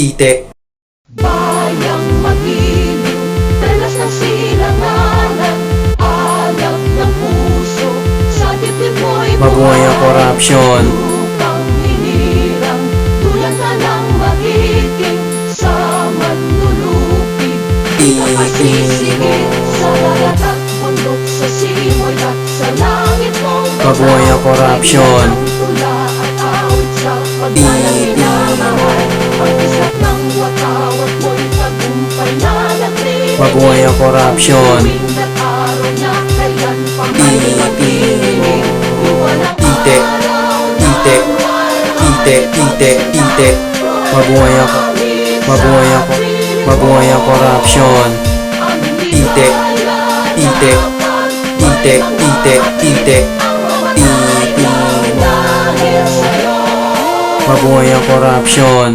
ite. Bayang magiliw, dalas ng silanganan, alam ng puso, sa dibdib mo'y Mabuhay ang korupsyon. Lupang hinirang, duyan ka ng magiting, sa manlulupig. Di ka pasisigit, sa dagat at bundok, sa simoy at sa langit mong Mabuhay ang korupsyon. Ang tula at awit sa paglalang minamahal, ang isat ng watawat mo'y tagumpay na nagtitigil. Mabuhay ang korupsyon. Tuwing araw na kailan pa may magtitingin, yung walang Ite, araw na ite, ite, ite, ite. Mabuhay ang mabuhay ang korupsyon. Ite, ite, ite, ite, ite. Mabuhay ang korupsyon.